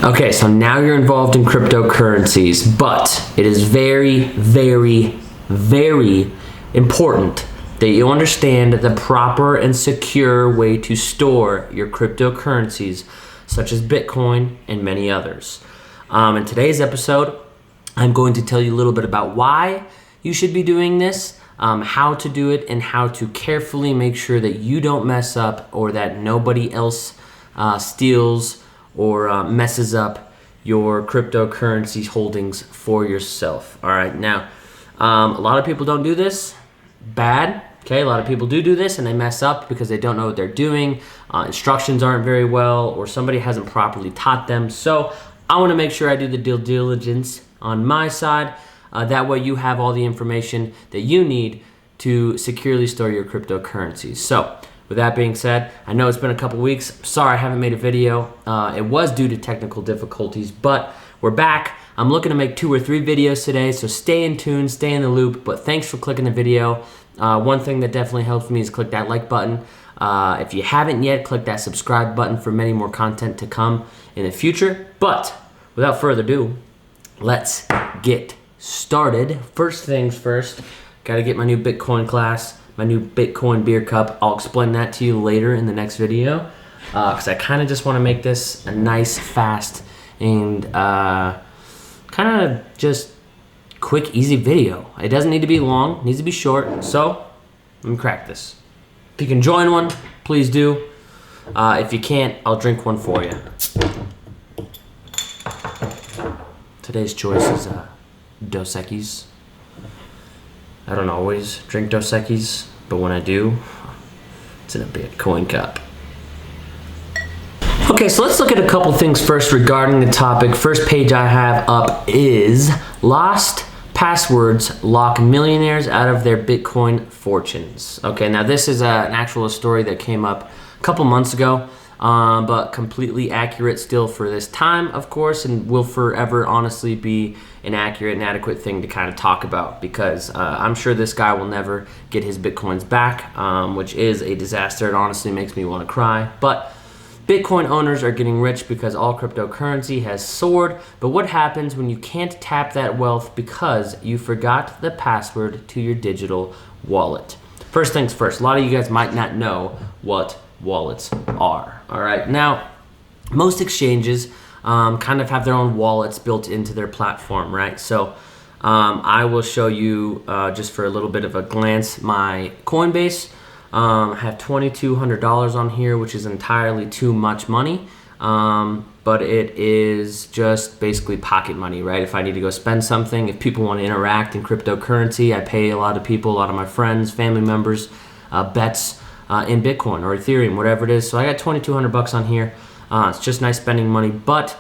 Okay, so now you're involved in cryptocurrencies, but it is very, very, very important that you understand the proper and secure way to store your cryptocurrencies, such as Bitcoin and many others. In today's episode, I'm going to tell you a little bit about why you should be doing this, how to do it, and how to carefully make sure that you don't mess up or that nobody else steals or messes up your cryptocurrency holdings for yourself. All right, now, a lot of people don't do this. Bad. Okay, a lot of people do this and they mess up because they don't know what they're doing. Instructions aren't very well, or somebody hasn't properly taught them. So I want to make sure I do the due diligence on my side. That way you have all the information that you need to securely store your cryptocurrencies. So with that being said, I know it's been a couple weeks. Sorry I haven't made a video. It was due to technical difficulties, but we're back. I'm looking to make 2 or 3 videos today, so stay in tune, stay in the loop. But thanks for clicking the video. One thing that definitely helps me is click that like button. If you haven't yet, click that subscribe button for many more content to come in the future. But without further ado, let's get started. First things first, gotta get my new Bitcoin class, my new Bitcoin beer cup. I'll explain that to you later in the next video, because I kind of just want to make this a nice, fast, and kind of just quick, easy video. It doesn't need to be long, it needs to be short. So let me crack this. If you can join one, please do. If you can't, I'll drink one for you. Today's choice is Dos Equis. I don't always drink Dos Equis, but when I do, it's in a Bitcoin cup. Okay, so let's look at a couple things first regarding the topic. First page I have up is lost passwords lock millionaires out of their Bitcoin fortunes. Okay, now this is an actual story that came up a couple months ago, but completely accurate still for this time, of course, and will forever honestly be an accurate and adequate thing to kind of talk about, because I'm sure this guy will never get his Bitcoins back, which is a disaster. It honestly makes me want to cry. But Bitcoin owners are getting rich because all cryptocurrency has soared. But what happens when you can't tap that wealth because you forgot the password to your digital wallet? First things first, a lot of you guys might not know what wallets are. All right, now most exchanges kind of have their own wallets built into their platform, right? So I will show you just for a little bit of a glance my Coinbase. I have $2,200 on here, which is entirely too much money, but it is just basically pocket money, right? If I need to go spend something, if people want to interact in cryptocurrency, I pay a lot of people, a lot of my friends, family members, bets in Bitcoin or Ethereum, whatever it is. So I got $2,200 on here. It's just nice spending money, but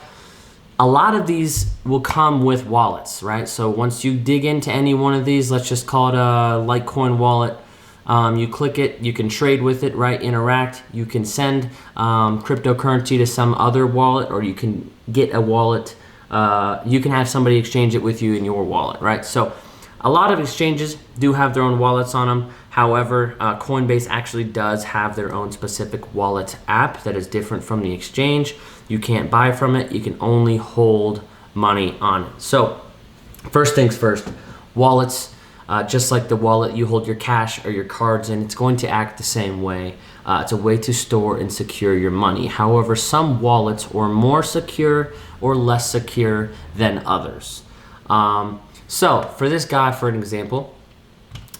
a lot of these will come with wallets, right? So once you dig into any one of these, let's just call it a Litecoin wallet. You click it, you can trade with it, right? Interact. You can send cryptocurrency to some other wallet, or you can get a wallet. You can have somebody exchange it with you in your wallet, right? So a lot of exchanges do have their own wallets on them. However, Coinbase actually does have their own specific wallet app that is different from the exchange. You can't buy from it. You can only hold money on it. So first things first, wallets. Just like the wallet you hold your cash or your cards in, it's going to act the same way. It's a way to store and secure your money. However, some wallets are more secure or less secure than others. So for this guy, for an example,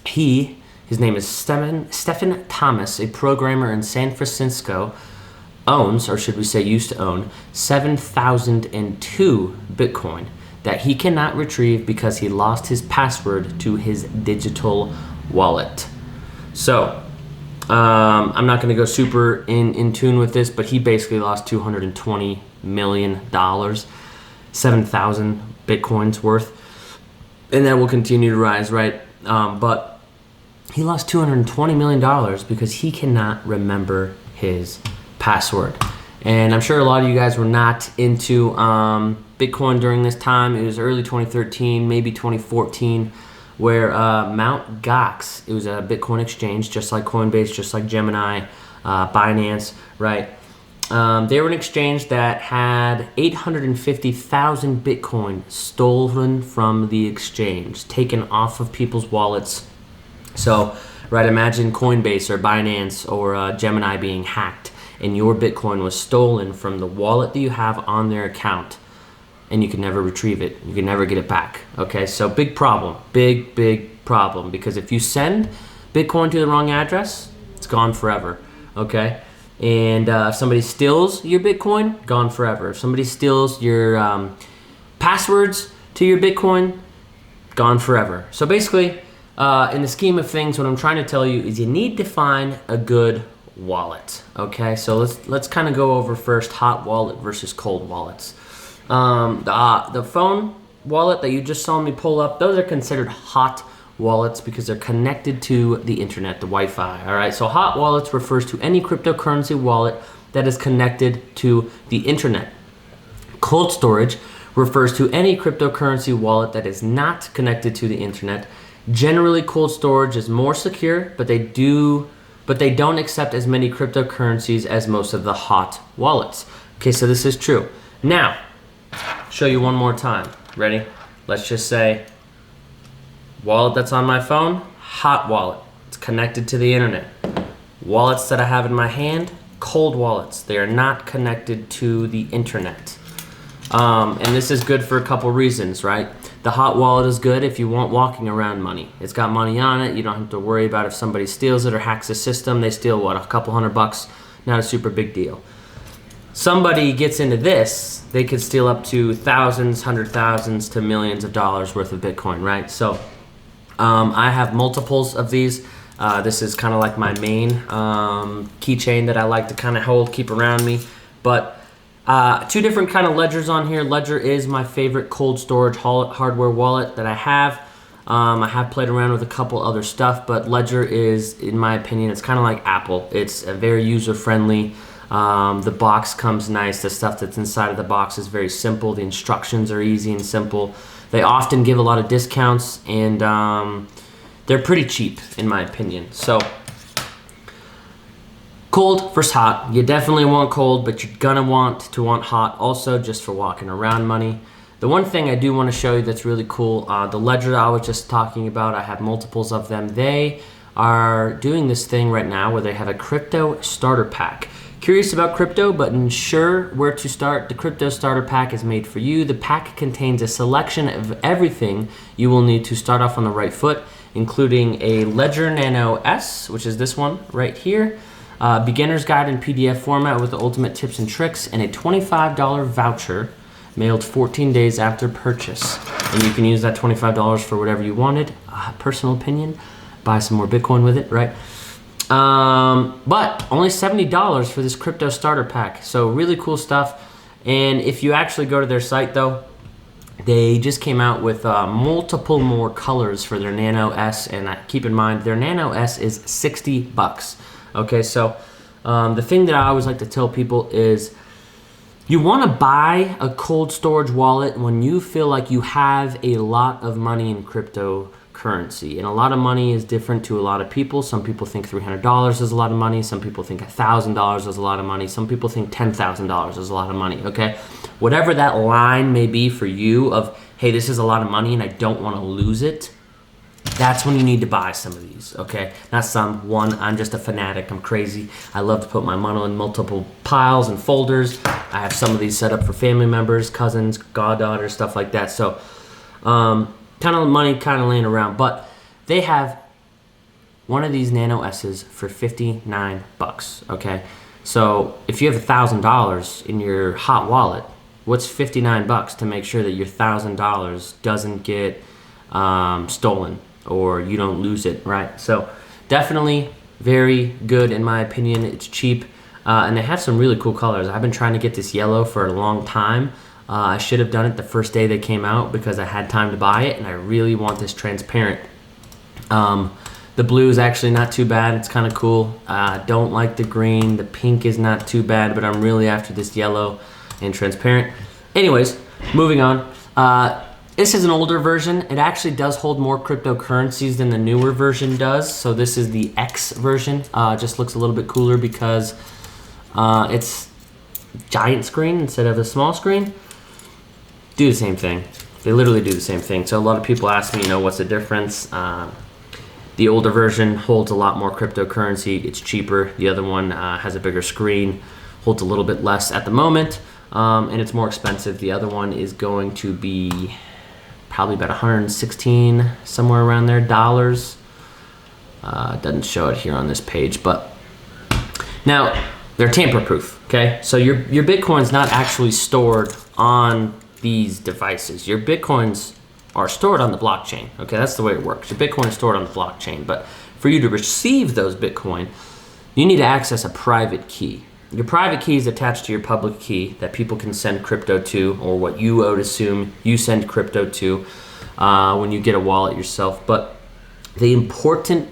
his name is Stephen Thomas, a programmer in San Francisco, owns, or should we say used to own, 7,002 Bitcoin that he cannot retrieve because he lost his password to his digital wallet. So I'm not going to go super in tune with this, but he basically lost $220 million, 7,000 Bitcoins worth, and that will continue to rise, right? But he lost $220 million because he cannot remember his password. And I'm sure a lot of you guys were not into Bitcoin during this time. It was early 2013, maybe 2014, where Mt. Gox, it was a Bitcoin exchange, just like Coinbase, just like Gemini, Binance, right? They were an exchange that had 850,000 Bitcoin stolen from the exchange, taken off of people's wallets. So, right, imagine Coinbase or Binance or Gemini being hacked, and your Bitcoin was stolen from the wallet that you have on their account, and you can never retrieve it. You can never get it back. Okay, so big problem, big problem, because if you send Bitcoin to the wrong address, it's gone forever. Okay. And if somebody steals your Bitcoin, gone forever. If somebody steals your passwords to your Bitcoin, gone forever. So basically, in the scheme of things, what I'm trying to tell you is you need to find a good wallet. Okay, so let's kind of go over first hot wallet versus cold wallets. The phone wallet that you just saw me pull up, those are considered hot wallets because they're connected to the internet, the Wi-Fi. All right, so hot wallets refers to any cryptocurrency wallet that is connected to the internet. Cold storage refers to any cryptocurrency wallet that is not connected to the internet. Generally, cold storage is more secure, but they don't accept as many cryptocurrencies as most of the hot wallets. Okay, so this is true. Now, show you one more time. Ready? Let's just say wallet that's on my phone, hot wallet. It's connected to the internet. Wallets that I have in my hand, cold wallets. They are not connected to the internet. And this is good for a couple reasons, right? The hot wallet is good if you want walking around money. It's got money on it. You don't have to worry about if somebody steals it or hacks the system. They steal, what, a couple $100? Not a super big deal. Somebody gets into this, they could steal up to thousands, hundred thousands to millions of dollars worth of Bitcoin, right? So I have multiples of these. This is kind of like my main keychain that I like to kind of keep around me. But two different kind of ledgers on here. Ledger is my favorite cold storage hardware wallet that I have. I have played around with a couple other stuff, but Ledger is, in my opinion, it's kind of like Apple. It's very user-friendly. The box comes nice. The stuff that's inside of the box is very simple. The instructions are easy and simple. They often give a lot of discounts, and they're pretty cheap, in my opinion. So, cold versus hot. You definitely want cold, but you're gonna want hot also, just for walking around money. The one thing I do want to show you that's really cool, the Ledger I was just talking about, I have multiples of them. They are doing this thing right now where they have a crypto starter pack. Curious about crypto, but unsure where to start? The Crypto Starter Pack is made for you. The pack contains a selection of everything you will need to start off on the right foot, including a Ledger Nano S, which is this one right here, beginner's guide in PDF format with the ultimate tips and tricks, and a $25 voucher mailed 14 days after purchase. And you can use that $25 for whatever you wanted. Personal opinion, buy some more Bitcoin with it, right? But only $70 for this crypto starter pack. So really cool stuff. And if you actually go to their site though, they just came out with multiple more colors for their Nano S. And keep in mind, their Nano S is $60. Okay, so the thing that I always like to tell people is you want to buy a cold storage wallet when you feel like you have a lot of money in cryptocurrency. And a lot of money is different to a lot of people. Some people think $300 is a lot of money. Some people think $1,000 is a lot of money. Some people think $10,000 is a lot of money, okay? Whatever that line may be for you of, hey, this is a lot of money and I don't want to lose it, that's when you need to buy some of these, okay? Not some, one, I'm just a fanatic, I'm crazy. I love to put my money in multiple piles and folders. I have some of these set up for family members, cousins, goddaughters, stuff like that. So, kind of money kind of laying around, but they have one of these Nano S's for $59, okay? So if you have $1,000 in your hot wallet, what's $59 to make sure that your $1,000 doesn't get stolen or you don't lose it, right? So definitely very good in my opinion. It's cheap, and they have some really cool colors. I've been trying to get this yellow for a long time. I should have done it the first day they came out because I had time to buy it, and I really want this transparent. The blue is actually not too bad. It's kind of cool. Don't like the green. The pink is not too bad, but I'm really after this yellow and transparent. Anyways, moving on. This is an older version. It actually does hold more cryptocurrencies than the newer version does. So this is the X version. Just looks a little bit cooler because it's giant screen instead of the small screen, do the same thing. They literally do the same thing. So a lot of people ask me, what's the difference? The older version holds a lot more cryptocurrency. It's cheaper. The other one has a bigger screen, holds a little bit less at the moment, and it's more expensive. The other one is going to be probably about 116, somewhere around there, dollars. Doesn't show it here on this page, but now they're tamper-proof, okay? So your Bitcoin's not actually stored on these devices. Your Bitcoins are stored on the blockchain, okay? That's the way it works. Your Bitcoin is stored on the blockchain, but for you to receive those Bitcoin, you need to access a private key. Your private key is attached to your public key that people can send crypto to, or what you would assume you send crypto to when you get a wallet yourself. But the important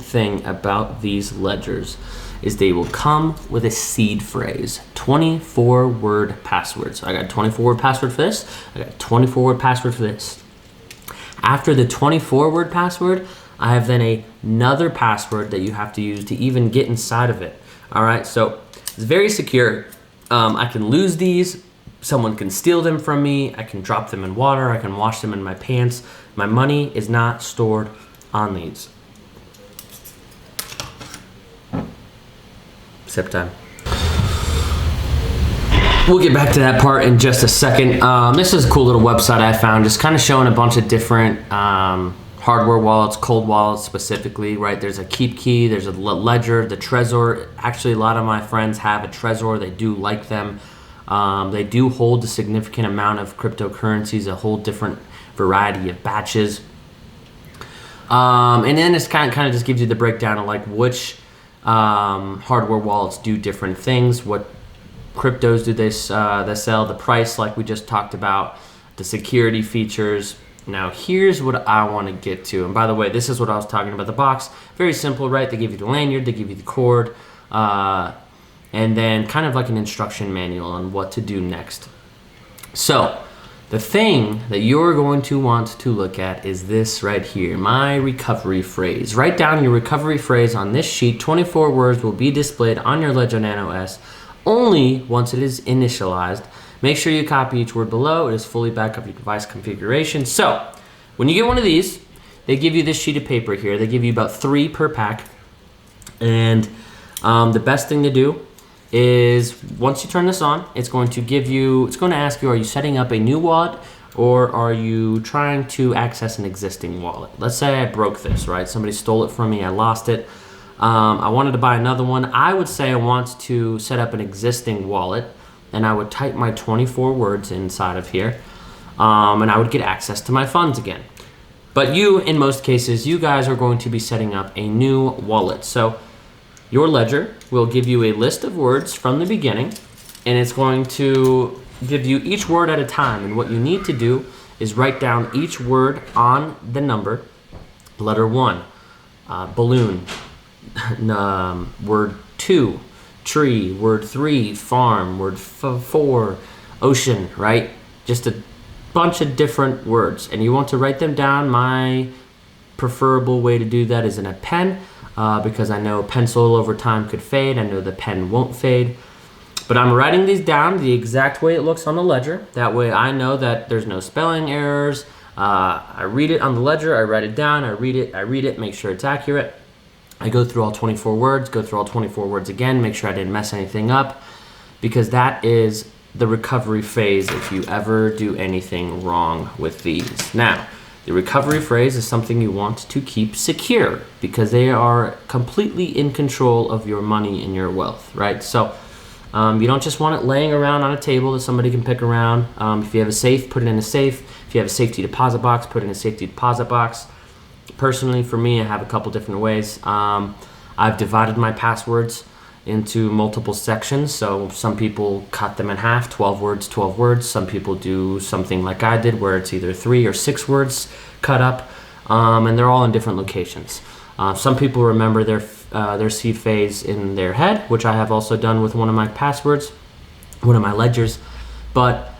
thing about these ledgers is they will come with a seed phrase, 24-word password. So I got a 24-word password for this. I got a 24-word password for this. After the 24-word password, I have then another password that you have to use to even get inside of it. All right, so it's very secure. I can lose these. Someone can steal them from me. I can drop them in water. I can wash them in my pants. My money is not stored on these. Sip time. We'll get back to that part in just a second. This is a cool little website I found, just kind of showing a bunch of different hardware wallets, cold wallets specifically, right? There's a Keep Key, there's a Ledger, the Trezor. Actually, a lot of my friends have a Trezor. They do like them. They do hold a significant amount of cryptocurrencies, a whole different variety of batches. And then it's kind of just gives you the breakdown of like which hardware wallets do different things, what cryptos do they sell, the price like we just talked about, the security features. Now here's what I want to get to, and by the way, this is what I was talking about. The box, very simple, right? They give you the lanyard, they give you the cord, and then kind of like an instruction manual on what to do next. So the thing that you're going to want to look at is this right here, my recovery phrase. Write down your recovery phrase on this sheet. 24 words will be displayed on your Ledger Nano S only once it is initialized. Make sure you copy each word below. It is fully back up your device configuration. So when you get one of these, they give you this sheet of paper here. They give you about 3 per pack. And the best thing to do is once you turn this on, it's going to ask you, are you setting up a new wallet or are you trying to access an existing wallet? Let's say I broke this, right? Somebody stole it from me, I lost it. I wanted to buy another one. I would say I want to set up an existing wallet, and I would type my 24 words inside of here, and I would get access to my funds again. But in most cases, you guys are going to be setting up a new wallet. So your ledger will give you a list of words from the beginning, and it's going to give you each word at a time. And what you need to do is write down each word on the number. Letter 1, balloon. Word 2, tree. Word 3, farm. Word 4, ocean, right? Just a bunch of different words. And you want to write them down. My preferable way to do that is in a pen. Because I know pencil over time could fade. I know the pen won't fade. But I'm writing these down the exact way it looks on the ledger. That way I know that there's no spelling errors. I read it on the ledger, I write it down, I read it, make sure it's accurate. I go through all 24 words, go through all 24 words again, make sure I didn't mess anything up. Because that is the recovery phase if you ever do anything wrong with these. Now, the recovery phrase is something you want to keep secure because they are completely in control of your money and your wealth, right? So you don't just want it laying around on a table that somebody can pick around. If you have a safe, put it in a safe. If you have a safety deposit box, put it in a safety deposit box. Personally, for me, I have a couple different ways. I've divided my passwords into multiple sections. So some people cut them in half, 12 words, 12 words. Some people do something like I did where it's either 3 or 6 words cut up, and they're all in different locations. Some people remember their seed phrase in their head, which I have also done with one of my passwords, one of my ledgers. But,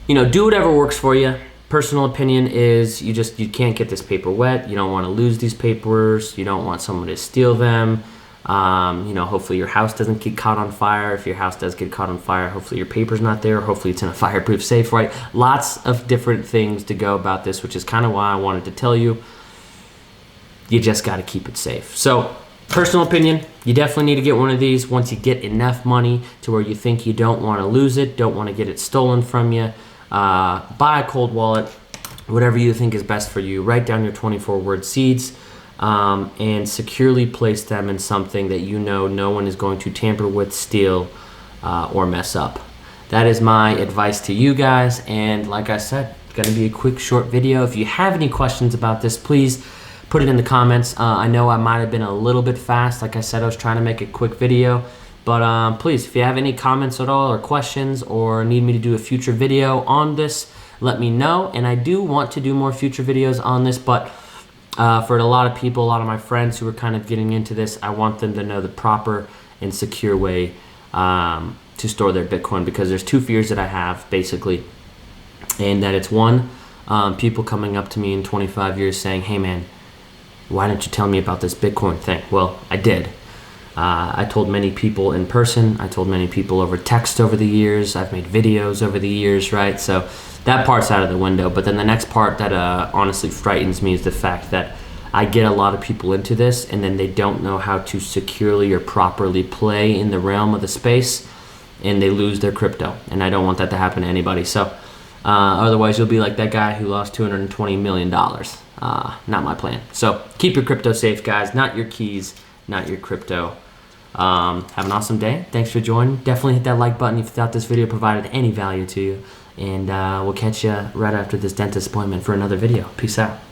do whatever works for you. Personal opinion is you can't get this paper wet. You don't want to lose these papers. You don't want someone to steal them. You know, hopefully your house doesn't get caught on fire. If your house does get caught on fire, hopefully your paper's not there. Hopefully it's in a fireproof safe, right? Lots of different things to go about this, which is kind of why I wanted to tell you. You just got to keep it safe. So, personal opinion, you definitely need to get one of these once you get enough money to where you think you don't want to lose it, don't want to get it stolen from you. Buy a cold wallet, whatever you think is best for you. Write down your 24-word seeds. And securely place them in something that you know no one is going to tamper with, steal, or mess up. That is my advice to you guys, and like I said, it's going to be a quick, short video. If you have any questions about this, please put it in the comments. I know I might have been a little bit fast. Like I said, I was trying to make a quick video, but please, if you have any comments at all or questions or need me to do a future video on this, let me know. And I do want to do more future videos on this, but for a lot of people, a lot of my friends who are kind of getting into this, I want them to know the proper and secure way to store their Bitcoin, because there's two fears that I have, basically. And that it's one, people coming up to me in 25 years saying, hey man, why didn't you tell me about this Bitcoin thing? Well, I did. I told many people in person. I told many people over text over the years. I've made videos over the years, right? So that part's out of the window. But then the next part that honestly frightens me is the fact that I get a lot of people into this and then they don't know how to securely or properly play in the realm of the space, and they lose their crypto. And I don't want that to happen to anybody. So otherwise you'll be like that guy who lost $220 million. Not my plan. So keep your crypto safe, guys. Not your keys, not your crypto. Have an awesome day. Thanks for joining. Definitely hit that like button if you thought this video provided any value to you. And we'll catch you right after this dentist appointment for another video. Peace out.